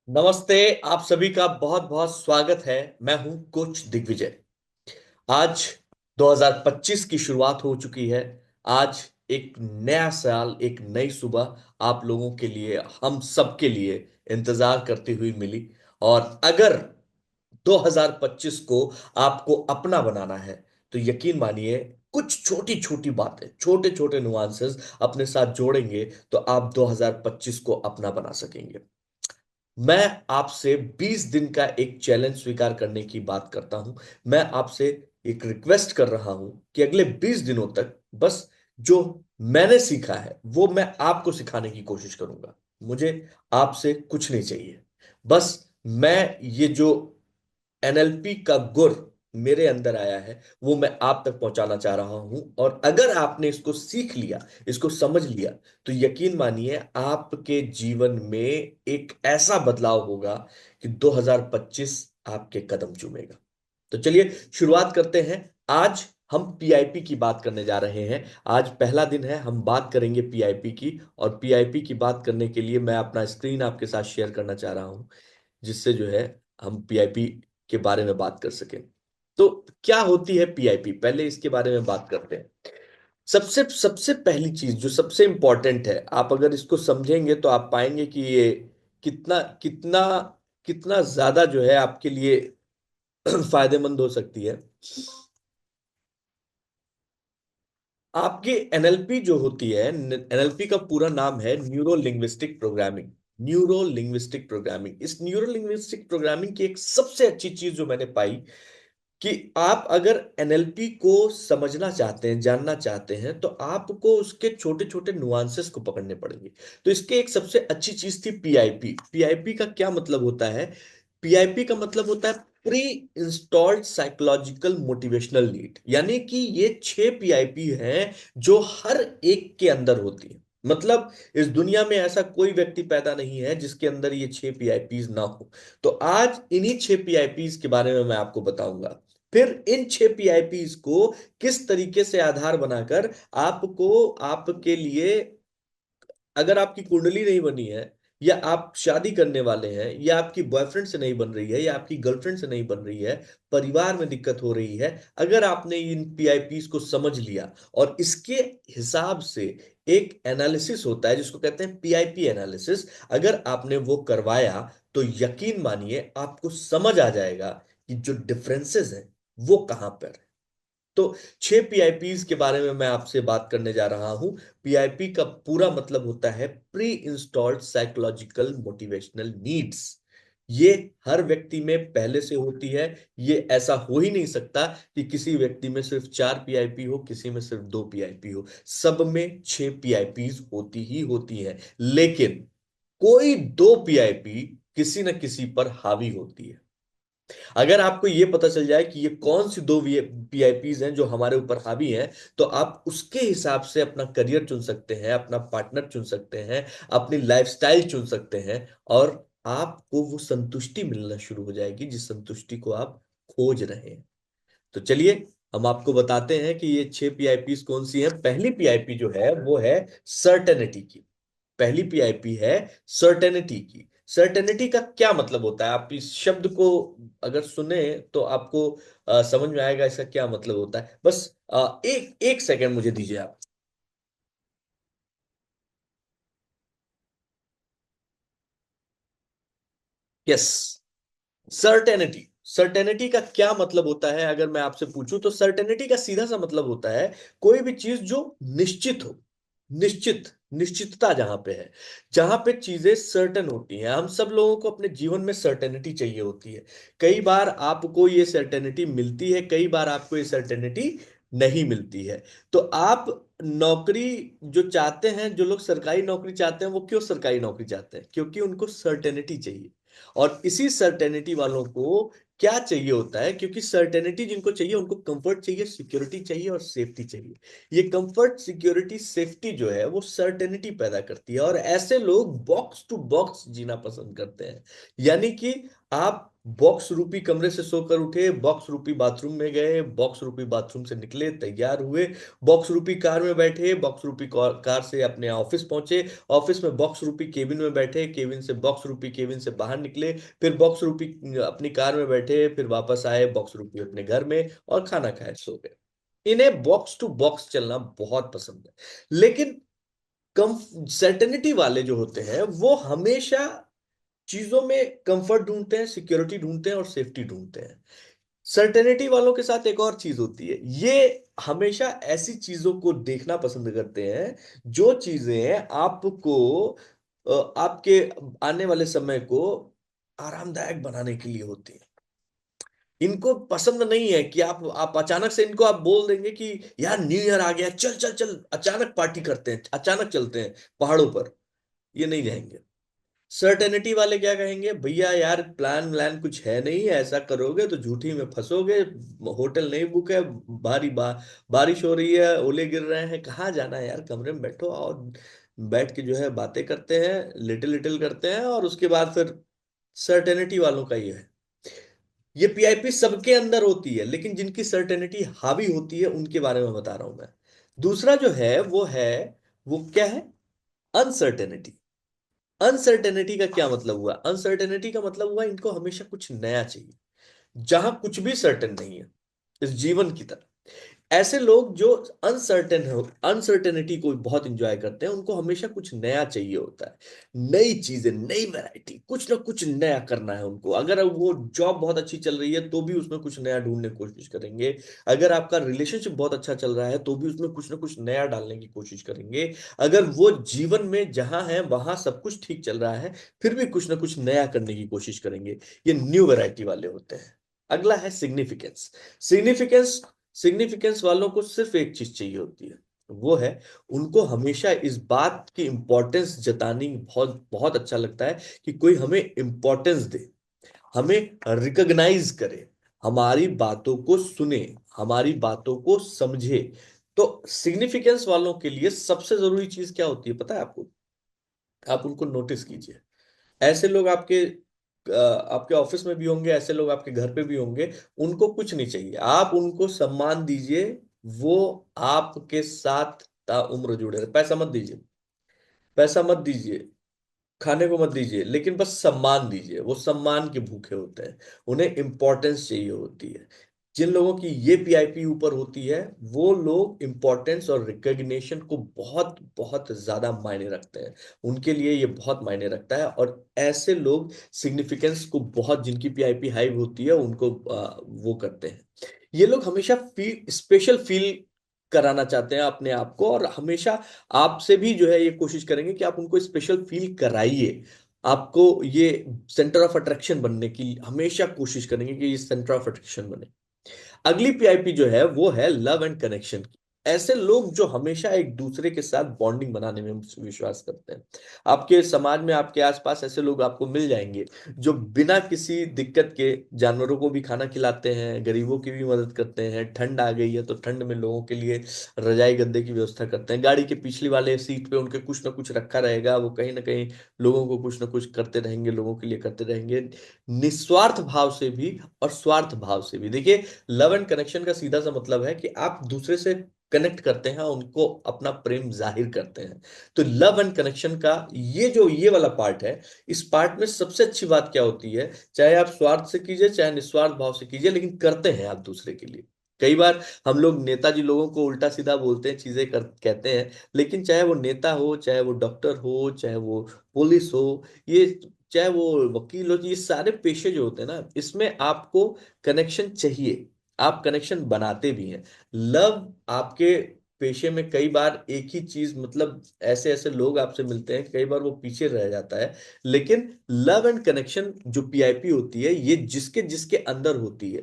नमस्ते। आप सभी का बहुत बहुत स्वागत है। मैं हूं कोच दिग्विजय। आज 2025 की शुरुआत हो चुकी है। आज एक नया साल, एक नई सुबह आप लोगों के लिए, हम सबके लिए इंतजार करती हुई मिली। और अगर 2025 को आपको अपना बनाना है तो यकीन मानिए, कुछ छोटी छोटी बातें, छोटे छोटे नुआंसेस अपने साथ जोड़ेंगे तो आप 2025 को अपना बना सकेंगे। मैं आपसे 20 दिन का एक चैलेंज स्वीकार करने की बात करता हूं। मैं आपसे एक रिक्वेस्ट कर रहा हूं कि अगले 20 दिनों तक बस जो मैंने सीखा है वो मैं आपको सिखाने की कोशिश करूंगा। मुझे आपसे कुछ नहीं चाहिए। बस मैं ये जो एनएलपी का गुर मेरे अंदर आया है वो मैं आप तक पहुंचाना चाह रहा हूं। और अगर आपने इसको सीख लिया, इसको समझ लिया, तो यकीन मानिए आपके जीवन में एक ऐसा बदलाव होगा कि 2025 आपके कदम चूमेगा। तो चलिए शुरुआत करते हैं। आज हम पीआईपी की बात करने जा रहे हैं। आज पहला दिन है, हम बात करेंगे पीआईपी की। और पीआईपी की बात करने के लिए मैं अपना स्क्रीन आपके साथ शेयर करना चाह रहा हूं, जिससे जो है हम पीआईपी के बारे में बात कर सकें। तो क्या होती है पीआईपी, पहले इसके बारे में बात करते हैं। सबसे सबसे पहली चीज जो सबसे इंपॉर्टेंट है, आप अगर इसको समझेंगे तो आप पाएंगे कि ये कितना कितना कितना ज्यादा जो है आपके लिए फायदेमंद हो सकती है। आपकी एनएलपी जो होती है, एनएलपी का पूरा नाम है neuro linguistic programming. Neuro linguistic programming, इस न्यूरो लिंग्विस्टिक प्रोग्रामिंग की एक सबसे अच्छी चीज जो मैंने पाई कि आप अगर एनएलपी को समझना चाहते हैं, जानना चाहते हैं, तो आपको उसके छोटे छोटे नुआंसेस को पकड़ने पड़ेंगे। तो इसके एक सबसे अच्छी चीज थी पीआईपी। पीआईपी का क्या मतलब होता है? पीआईपी का मतलब होता है pre installed psychological motivational need. यानी कि ये 6 पीआईपी हैं जो हर एक के अंदर होती है। मतलब इस दुनिया में ऐसा कोई व्यक्ति पैदा नहीं है जिसके अंदर ये 6 पीआईपीज ना हो। तो आज इन्हीं 6 पीआईपीज के बारे में मैं आपको बताऊंगा। फिर इन 6 पीआईपीज को किस तरीके से आधार बनाकर आपको, आपके लिए, अगर आपकी कुंडली नहीं बनी है, या आप शादी करने वाले हैं, या आपकी बॉयफ्रेंड से नहीं बन रही है, या आपकी गर्लफ्रेंड से नहीं बन रही है, परिवार में दिक्कत हो रही है, अगर आपने इन पीआईपीस को समझ लिया और इसके हिसाब से एक एनालिसिस होता है जिसको कहते हैं पीआईपी एनालिसिस, अगर आपने वो करवाया तो यकीन मानिए आपको समझ आ जाएगा कि जो डिफरेंसेस हैं वो कहां पर है। तो 6 पीआईपीज के बारे में मैं आपसे बात करने जा रहा हूं। पीआईपी का पूरा मतलब होता है pre installed psychological motivational needs. ये हर व्यक्ति में पहले से होती है। ये ऐसा हो ही नहीं सकता कि किसी व्यक्ति में सिर्फ 4 पीआईपी हो, किसी में सिर्फ 2 पीआईपी हो। सब में 6 पीआईपीज होती ही होती हैं। लेकिन कोई 2 पीआईपी किसी न किसी पर हावी होती है। अगर आपको यह पता चल जाए कि ये कौन सी 2 पीआईपीज हैं जो हमारे ऊपर हावी हैं, तो आप उसके हिसाब से अपना करियर चुन सकते हैं, अपना पार्टनर चुन सकते हैं, अपनी लाइफस्टाइल चुन सकते हैं। और आपको वो संतुष्टि मिलना शुरू हो जाएगी जिस संतुष्टि को आप खोज रहे हैं। तो चलिए हम आपको बताते हैं कि ये 6 पीआईपीज कौन सी है। पहली पीआईपी जो है वो है सर्टेनिटी की। पहली पीआईपी है सर्टेनिटी की। सर्टेनिटी का क्या मतलब होता है? आप इस शब्द को अगर सुने तो आपको समझ में आएगा इसका क्या मतलब होता है। बस एक एक सेकंड मुझे दीजिए आप। Yes, certainty. सर्टेनिटी का क्या मतलब होता है अगर मैं आपसे पूछूं, तो सर्टेनिटी का सीधा सा मतलब होता है कोई भी चीज जो निश्चित हो। निश्चितता जहां पे है, जहां पे चीजें सर्टेन होती हैं। हम सब लोगों को अपने जीवन में सर्टेनिटी चाहिए होती है। कई बार आपको ये सर्टेनिटी मिलती है, कई बार आपको ये सर्टेनिटी नहीं मिलती है। तो आप नौकरी जो चाहते हैं, जो लोग सरकारी नौकरी चाहते हैं, वो क्यों सरकारी नौकरी चाहते हैं? क्योंकि उनको सर्टेनिटी चाहिए। और इसी सर्टेनिटी वालों को क्या चाहिए होता है? क्योंकि सर्टेनिटी जिनको चाहिए उनको कंफर्ट चाहिए, सिक्योरिटी चाहिए और सेफ्टी चाहिए। ये कंफर्ट, सिक्योरिटी, सेफ्टी जो है वो सर्टेनिटी पैदा करती है। और ऐसे लोग बॉक्स टू बॉक्स जीना पसंद करते हैं। यानी कि आप बॉक्स रूपी कमरे से सोकर उठे, बॉक्स रूपी बाथरूम में गए, बॉक्स रूपी बाथरूम से निकले, तैयार हुए, बॉक्स रूपी कार में बैठे, बॉक्स रूपी कार से अपने ऑफिस पहुंचे, ऑफिस में बॉक्स रूपी केबिन में बैठे, केबिन से बॉक्स रूपी केबिन से बाहर निकले, फिर बॉक्स रूपी अपनी कार में बैठे, फिर वापस आए बॉक्स रूपी अपने घर में और खाना खाए, सो गए। इन्हें बॉक्स टू बॉक्स चलना बहुत पसंद है। लेकिन कम सर्टेनिटी वाले जो होते हैं वो हमेशा चीजों में कंफर्ट ढूंढते हैं, सिक्योरिटी ढूंढते हैं और सेफ्टी ढूंढते हैं। सर्टेनिटी वालों के साथ एक और चीज होती है, ये हमेशा ऐसी चीजों को देखना पसंद करते हैं जो चीजें आपको आपके आने वाले समय को आरामदायक बनाने के लिए होती है। इनको पसंद नहीं है कि आप अचानक से इनको आप बोल देंगे कि यार न्यू ईयर आ गया, चल चल चल अचानक पार्टी करते हैं, अचानक चलते हैं पहाड़ों पर, ये नहीं जाएंगे। सर्टेनिटी वाले क्या कहेंगे, भैया यार प्लान व्लान कुछ है नहीं, ऐसा करोगे तो झूठी में फंसोगे, होटल नहीं बुक है, बारिश हो रही है, ओले गिर रहे हैं, कहाँ जाना है यार, कमरे में बैठो और बैठ के जो है बातें करते हैं, लिटिल लिटिल करते हैं, और उसके बाद फिर सर्टेनिटी वालों का ये है। ये पीआईपी सबके अंदर होती है, लेकिन जिनकी सर्टेनिटी हावी होती है उनके बारे में बता रहा हूं मैं। दूसरा जो है वो क्या है, अनसर्टेनिटी। अनसर्टेनिटी का क्या मतलब हुआ, अनसर्टेनिटी का मतलब हुआ इनको हमेशा कुछ नया चाहिए, जहां कुछ भी सर्टेन नहीं है इस जीवन की तरह। ऐसे लोग जो अनसर्टेनिटी को बहुत इंजॉय करते हैं, उनको हमेशा कुछ नया चाहिए होता है, नई चीजें, नई वैरायटी, कुछ ना कुछ नया करना है उनको। अगर वो जॉब बहुत अच्छी चल रही है तो भी उसमें कुछ नया ढूंढने की कोशिश करेंगे, अगर आपका रिलेशनशिप बहुत अच्छा चल रहा है तो भी उसमें कुछ ना कुछ नया डालने की कोशिश करेंगे, अगर वो जीवन में जहां है वहां सब कुछ ठीक चल रहा है फिर भी कुछ ना कुछ नया करने की कोशिश करेंगे। ये न्यू वैरायटी वाले होते हैं। अगला है सिग्निफिकेंस। सिग्निफिकेंस सिग्निफिकेंस वालों को सिर्फ एक चीज चाहिए होती है, वो है उनको हमेशा इस बात की इंपॉर्टेंस जतानी बहुत बहुत अच्छा लगता है कि कोई हमें इंपॉर्टेंस दे, हमें रिकॉग्नाइज करे, हमारी बातों को सुने, हमारी बातों को समझे। तो सिग्निफिकेंस वालों के लिए सबसे जरूरी चीज क्या होती है पता है आपको, आप उनको नोटिस कीजिए। ऐसे लोग आपके ऑफिस में भी होंगे, ऐसे लोग आपके घर पे भी होंगे। उनको कुछ नहीं चाहिए, आप उनको सम्मान दीजिए, वो आपके साथ उम्र जुड़े रहे। पैसा मत दीजिए, पैसा मत दीजिए, खाने को मत दीजिए, लेकिन बस सम्मान दीजिए। वो सम्मान के भूखे होते हैं, उन्हें इंपॉर्टेंस चाहिए होती है। जिन लोगों की ये पीआईपी ऊपर होती है वो लोग इंपॉर्टेंस और रिकग्निशन को बहुत बहुत ज्यादा मायने रखते हैं, उनके लिए ये बहुत मायने रखता है। और ऐसे लोग सिग्निफिकेंस को बहुत, जिनकी पीआईपी हाई होती है उनको वो करते हैं। ये लोग हमेशा स्पेशल फील कराना चाहते हैं अपने आप को, और हमेशा आपसे भी जो है ये कोशिश करेंगे कि आप उनको स्पेशल फील कराइए। आपको ये सेंटर ऑफ अट्रैक्शन बनने की हमेशा कोशिश करेंगे कि ये सेंटर ऑफ अट्रैक्शन बने। अगली पीआईपी जो है वो है लव एंड कनेक्शन की। ऐसे लोग जो हमेशा एक दूसरे के साथ बॉन्डिंग बनाने में विश्वास करते हैं। आपके समाज में आपके आसपास ऐसे लोग आपको मिल जाएंगे जो बिना किसी दिक्कत के जानवरों को भी खाना खिलाते हैं, गरीबों की भी मदद करते हैं, ठंड आ गई है तो ठंड में लोगों के लिए रजाई गद्दे की व्यवस्था करते हैं, गाड़ी के पिछली वाले सीट पे उनके कुछ ना कुछ रखा रहेगा, वो कहीं ना कहीं लोगों को कुछ ना कुछ करते रहेंगे, लोगों के लिए करते रहेंगे, निस्वार्थ भाव से भी और स्वार्थ भाव से भी। देखिए, लव एंड कनेक्शन का सीधा सा मतलब है कि आप दूसरे से कनेक्ट करते हैं, उनको अपना प्रेम जाहिर करते हैं। तो लव एंड कनेक्शन का ये वाला पार्ट है, इस पार्ट में सबसे अच्छी बात क्या होती है, चाहे आप स्वार्थ से कीजिए चाहे निस्वार्थ भाव से कीजिए, लेकिन करते हैं आप दूसरे के लिए। कई बार हम लोग नेताजी लोगों को उल्टा सीधा बोलते हैं, चीजें कहते हैं, लेकिन चाहे वो नेता हो, चाहे वो डॉक्टर हो, चाहे वो पुलिस हो, ये चाहे वो वकील हो, ये सारे पेशे जो होते हैं ना, इसमें आपको कनेक्शन चाहिए, आप कनेक्शन बनाते भी हैं। लव आपके पेशे में कई बार एक ही चीज, मतलब ऐसे ऐसे लोग आपसे मिलते हैं, कई बार वो पीछे रह जाता है। लेकिन लव एंड कनेक्शन जो पीआईपी होती है, ये जिसके जिसके अंदर होती है,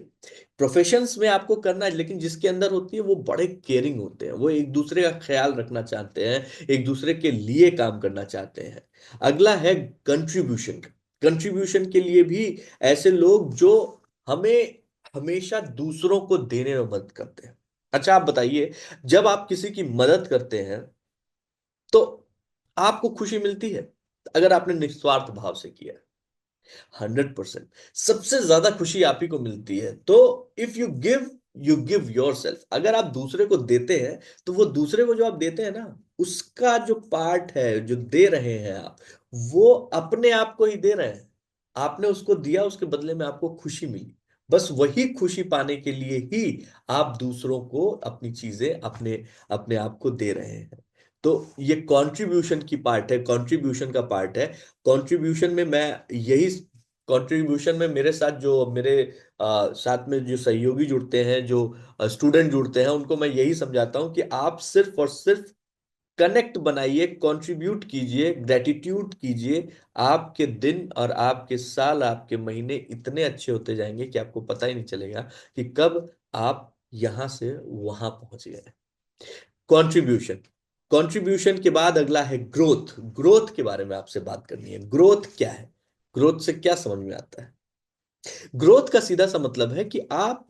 प्रोफेशंस में आपको करना है, लेकिन जिसके अंदर होती है वो बड़े केयरिंग होते हैं, वो एक दूसरे का ख्याल रखना चाहते हैं, एक दूसरे के लिए काम करना चाहते हैं। अगला है कंट्रीब्यूशन। कंट्रीब्यूशन के लिए भी ऐसे लोग जो हमें हमेशा दूसरों को देने में मदद करते हैं। अच्छा आप बताइए, जब आप किसी की मदद करते हैं तो आपको खुशी मिलती है, अगर आपने निस्वार्थ भाव से किया है। 100%। सबसे ज्यादा खुशी आप ही को मिलती है। तो if you give your self, अगर आप दूसरे को देते हैं, तो वो दूसरे को जो आप देते हैं ना, उसका जो पार्ट है जो दे रहे हैं आप, वो अपने आप को ही दे रहे हैं। आपने उसको दिया, उसके बदले में आपको खुशी मिली। बस वही खुशी पाने के लिए ही आप दूसरों को अपनी चीजें, अपने अपने आप को दे रहे हैं। तो ये कंट्रीब्यूशन की पार्ट है, कंट्रीब्यूशन का पार्ट है। कंट्रीब्यूशन में मैं यही कंट्रीब्यूशन में मेरे साथ जो मेरे साथ में जो सहयोगी जुड़ते हैं, जो स्टूडेंट जुड़ते हैं, उनको मैं यही समझाता हूं कि आप सिर्फ और सिर्फ कनेक्ट बनाइए, कंट्रीब्यूट कीजिए, ग्रेटिट्यूड कीजिए। आपके दिन और आपके साल, आपके महीने इतने अच्छे होते जाएंगे कि आपको पता ही नहीं चलेगा कि कब आप यहां से वहां पहुंच गए। कंट्रीब्यूशन। कंट्रीब्यूशन के बाद अगला है ग्रोथ। ग्रोथ के बारे में आपसे बात करनी है। ग्रोथ क्या है? ग्रोथ से क्या समझ में आता है? ग्रोथ का सीधा सा मतलब है कि आप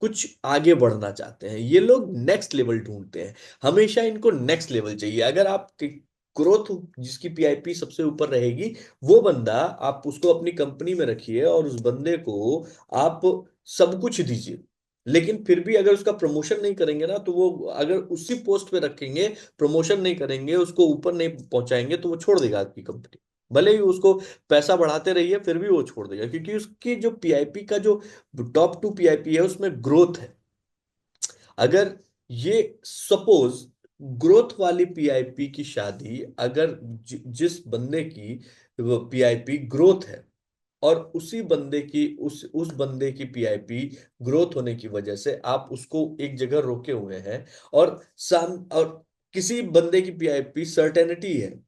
कुछ आगे बढ़ना चाहते हैं। ये लोग नेक्स्ट लेवल ढूंढते हैं, हमेशा इनको नेक्स्ट लेवल चाहिए। अगर आप ग्रोथ, जिसकी पीआईपी सबसे ऊपर रहेगी, वो बंदा, आप उसको अपनी कंपनी में रखिए और उस बंदे को आप सब कुछ दीजिए, लेकिन फिर भी अगर उसका प्रमोशन नहीं करेंगे ना, तो वो, अगर उसी पोस्ट पे रखेंगे, प्रमोशन नहीं करेंगे, उसको ऊपर नहीं पहुंचाएंगे, तो वो छोड़ देगा आपकी कंपनी। भले ही उसको पैसा बढ़ाते रहिए, फिर भी वो छोड़ देगा, क्योंकि उसकी जो पीआईपी का जो टॉप 2 पीआईपी है, उसमें ग्रोथ है। अगर ये सपोज ग्रोथ वाली पीआईपी की शादी, अगर जिस बंदे की पीआईपी ग्रोथ है, और उसी बंदे की उस बंदे की पीआईपी ग्रोथ होने की वजह से आप उसको एक जगह रोके हुए हैं, और किसी बंदे की पीआईपी सर्टेनिटी है,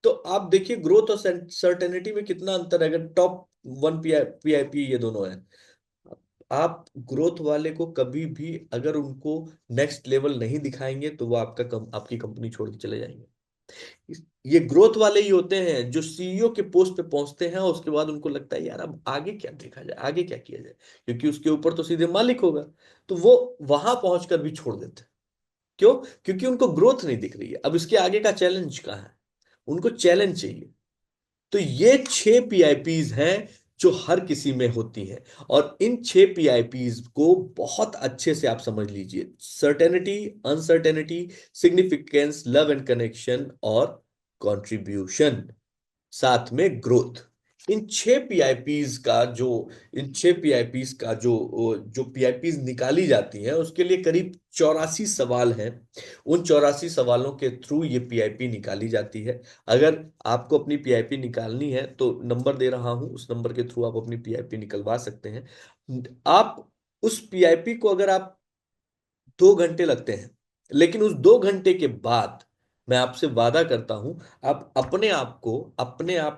तो आप देखिए ग्रोथ और सर्टेनिटी में कितना अंतर है। अगर टॉप 1 पीआईपी ये दोनों है, आप ग्रोथ वाले को कभी भी अगर उनको नेक्स्ट लेवल नहीं दिखाएंगे, तो वो आपकी कंपनी छोड़ के चले जाएंगे। ये ग्रोथ वाले ही होते हैं जो सीईओ के पोस्ट पे पहुंचते हैं, और उसके बाद उनको लगता है यार अब आगे क्या देखा जाए, आगे क्या किया जाए, क्योंकि उसके ऊपर तो सीधे मालिक होगा। तो वो वहां पहुंचकर भी छोड़ देते हैं। क्यों? क्योंकि उनको ग्रोथ नहीं दिख रही है। अब इसके आगे का चैलेंज कहाँ है? उनको चैलेंज चाहिए। तो ये 6 पीआईपीज हैं जो हर किसी में होती हैं, और इन 6 पीआईपीज को बहुत अच्छे से आप समझ लीजिए। Certainty, uncertainty, significance, love and connection, और कंट्रीब्यूशन, साथ में ग्रोथ। इन 6 पीआईपीज का जो इन 6 पीआईपीज का जो पीआईपीज निकाली जाती हैं, उसके लिए करीब 84 सवाल हैं। उन 84 सवालों के थ्रू ये पीआईपी निकाली जाती है। अगर आपको अपनी पीआईपी निकालनी है, तो नंबर दे रहा हूं, उस नंबर के थ्रू आप अपनी पीआईपी निकलवा सकते हैं। आप उस पीआईपी को, अगर आप 2 घंटे लगते हैं, लेकिन उस 2 घंटे के बाद मैं आपसे वादा करता हूं, आप अपने आप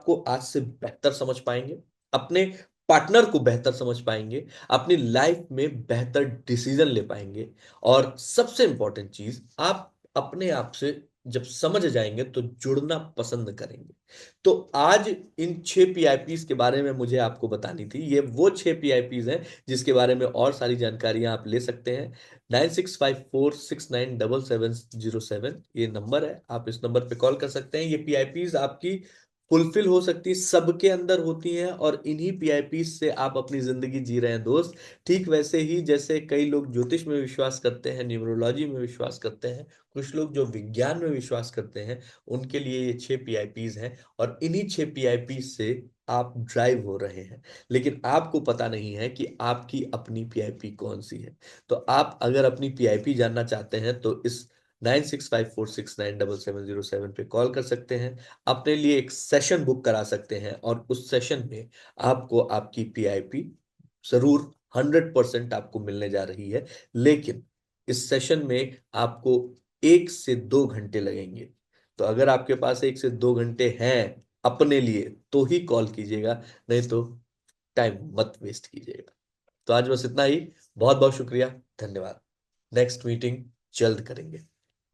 को आज से बेहतर समझ पाएंगे, अपने पार्टनर को बेहतर समझ पाएंगे, अपनी लाइफ में बेहतर डिसीजन ले पाएंगे, और सबसे इंपॉर्टेंट चीज, आप अपने आप से जब समझ जाएंगे तो जुड़ना पसंद करेंगे। तो आज इन 6 पीआईपीज के बारे में मुझे आपको बतानी थी। ये वो 6 पीआईपीज हैं जिसके बारे में और सारी जानकारियां आप ले सकते हैं। 9654697707 ये नंबर है, आप इस नंबर पे कॉल कर सकते हैं। ये पीआईपीज आपकी फुलफिल हो सकती है, सबके अंदर होती हैं, और इन्हीं पीआईपी से आप अपनी जिंदगी जी रहे हैं दोस्त। ठीक वैसे ही जैसे कई लोग ज्योतिष में विश्वास करते हैं, न्यूमरोलॉजी में विश्वास करते हैं, कुछ लोग जो विज्ञान में विश्वास करते हैं, उनके लिए ये 6 पीआईपीज हैं, और इन्हीं 6 पीआईपी से आप ड्राइव हो रहे हैं। लेकिन आपको पता नहीं है कि आपकी अपनी पीआईपी कौन सी है। तो आप अगर अपनी पीआईपी जानना चाहते हैं, तो इस 9654697707 पे कॉल कर सकते हैं, अपने लिए एक सेशन बुक करा सकते हैं, और उस सेशन में आपको आपकी पीआईपी जरूर 100% आपको मिलने जा रही है। लेकिन इस सेशन में आपको 1 से 2 घंटे लगेंगे। तो अगर आपके पास 1 से 2 घंटे हैं अपने लिए, तो ही कॉल कीजिएगा, नहीं तो टाइम मत वेस्ट कीजिएगा। तो आज बस इतना ही। बहुत बहुत शुक्रिया, धन्यवाद। नेक्स्ट मीटिंग जल्द करेंगे।